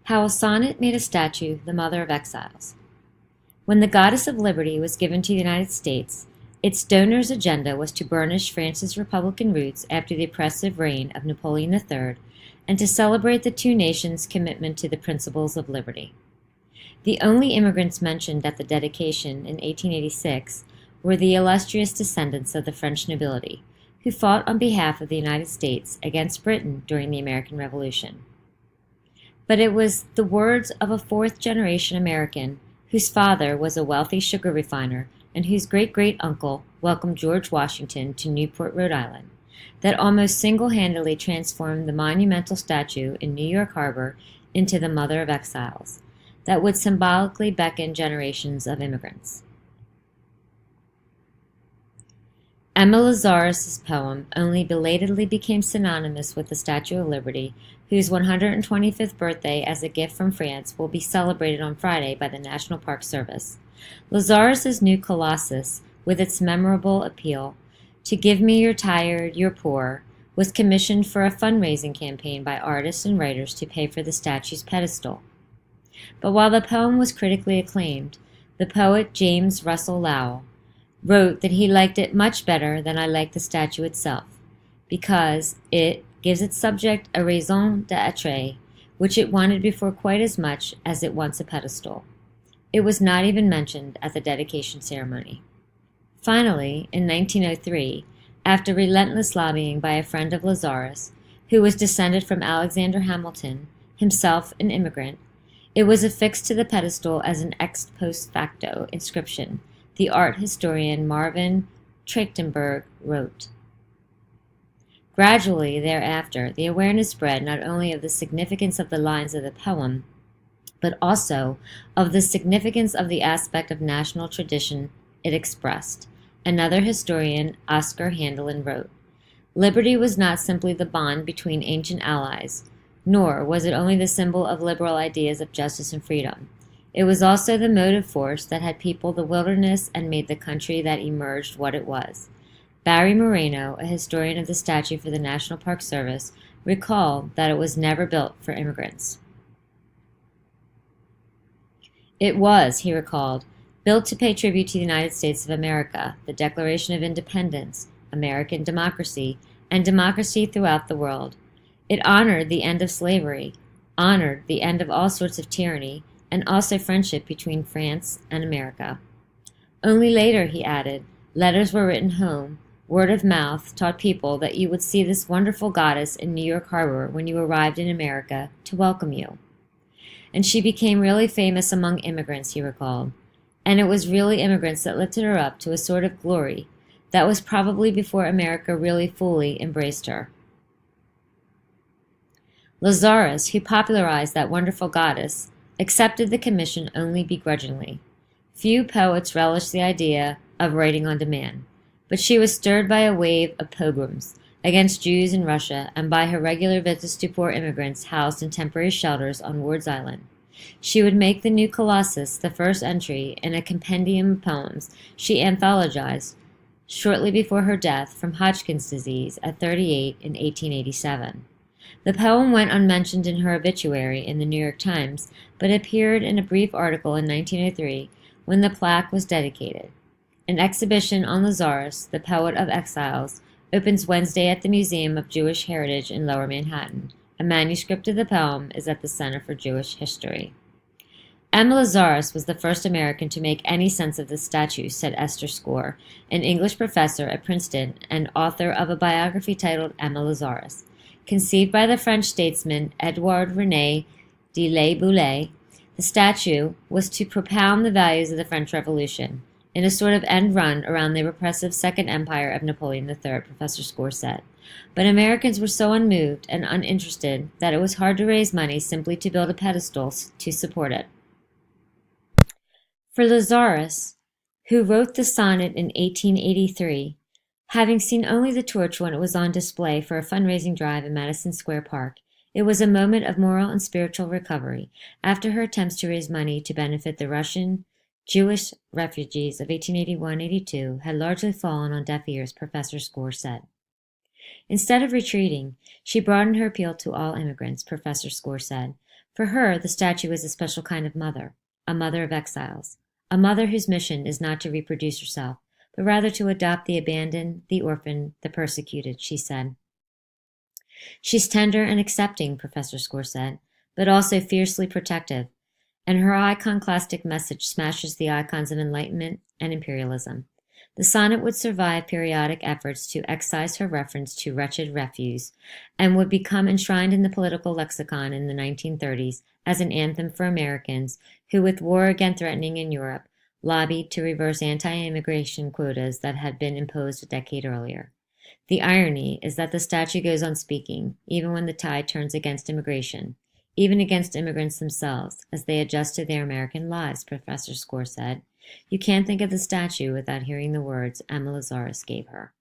How a Sonnet Made a Statue the Mother of Exiles. When the Goddess of Liberty was given to the United States, its donor's agenda was to burnish France's Republican roots after the oppressive reign of Napoleon III and to celebrate the two nations' commitment to the principles of liberty. The only immigrants mentioned at the dedication in 1886 were the illustrious descendants of the French nobility, who fought on behalf of the United States against Britain during the American Revolution. But it was the words of a fourth-generation American whose father was a wealthy sugar refiner and whose great-great-uncle welcomed George Washington to Newport, Rhode Island, that almost single-handedly transformed the monumental statue in New York Harbor into the Mother of Exiles, that would symbolically beckon generations of immigrants. Emma Lazarus' poem only belatedly became synonymous with the Statue of Liberty, whose 125th birthday as a gift from France will be celebrated on Friday by the National Park Service. Lazarus' new Colossus, with its memorable appeal, "To give me your tired, your poor," was commissioned for a fundraising campaign by artists and writers to pay for the statue's pedestal. But while the poem was critically acclaimed, the poet James Russell Lowell wrote that he liked it much better than I liked the statue itself, because it gives its subject a raison d'être, which it wanted before quite as much as it wants a pedestal. It was not even mentioned at the dedication ceremony. Finally, in 1903, after relentless lobbying by a friend of Lazarus, who was descended from Alexander Hamilton, himself an immigrant, it was affixed to the pedestal as an ex post facto inscription, the art historian Marvin Trachtenberg wrote. Gradually thereafter, the awareness spread not only of the significance of the lines of the poem, but also of the significance of the aspect of national tradition it expressed. Another historian, Oscar Handelin, wrote, "Liberty was not simply the bond between ancient allies, nor was it only the symbol of liberal ideas of justice and freedom. It was also the motive force that had peopled the wilderness and made the country that emerged what it was." Barry Moreno, a historian of the statue for the National Park Service, recalled that it was never built for immigrants. It was, he recalled, built to pay tribute to the United States of America, the Declaration of Independence, American democracy, and democracy throughout the world. It honored the end of slavery, honored the end of all sorts of tyranny, and also friendship between France and America. Only later, he added, letters were written home. Word of mouth taught people that you would see this wonderful goddess in New York Harbor when you arrived in America to welcome you. And she became really famous among immigrants, he recalled. And it was really immigrants that lifted her up to a sort of glory that was probably before America really fully embraced her. Lazarus, who popularized that wonderful goddess, accepted the commission only begrudgingly. Few poets relished the idea of writing on demand, but she was stirred by a wave of pogroms against Jews in Russia and by her regular visits to poor immigrants housed in temporary shelters on Ward's Island. She would make the new Colossus the first entry in a compendium of poems she anthologized shortly before her death from Hodgkin's disease at 38 in 1887. The poem went unmentioned in her obituary in the New York Times, but appeared in a brief article in 1903 when the plaque was dedicated. An exhibition on Lazarus, the poet of exiles, opens Wednesday at the Museum of Jewish Heritage in Lower Manhattan. A manuscript of the poem is at the Center for Jewish History. Emma Lazarus was the first American to make any sense of this statue, said Esther Score, an English professor at Princeton and author of a biography titled Emma Lazarus. Conceived by the French statesman Edouard René de la Boulaye, the statue was to propound the values of the French Revolution, in a sort of end run around the repressive Second Empire of Napoleon III, Professor Score said. But Americans were so unmoved and uninterested that it was hard to raise money simply to build a pedestal to support it. For Lazarus, who wrote the sonnet in 1883, having seen only the torch when it was on display for a fundraising drive in Madison Square Park, it was a moment of moral and spiritual recovery after her attempts to raise money to benefit the Russian Jewish refugees of 1881-82 had largely fallen on deaf ears, Professor Score said. Instead of retreating, she broadened her appeal to all immigrants, Professor Score said. For her, the statue is a special kind of mother, a mother of exiles, a mother whose mission is not to reproduce herself, but rather to adopt the abandoned, the orphaned, the persecuted, she said. She's tender and accepting, Professor Score said, but also fiercely protective, and her iconoclastic message smashes the icons of enlightenment and imperialism. The sonnet would survive periodic efforts to excise her reference to wretched refuse and would become enshrined in the political lexicon in the 1930s as an anthem for Americans who, with war again threatening in Europe, lobbied to reverse anti-immigration quotas that had been imposed a decade earlier. The irony is that the statue goes on speaking, even when the tide turns against immigration, even against immigrants themselves, as they adjust to their American lives, Professor Score said. You can't think of the statue without hearing the words Emma Lazarus gave her.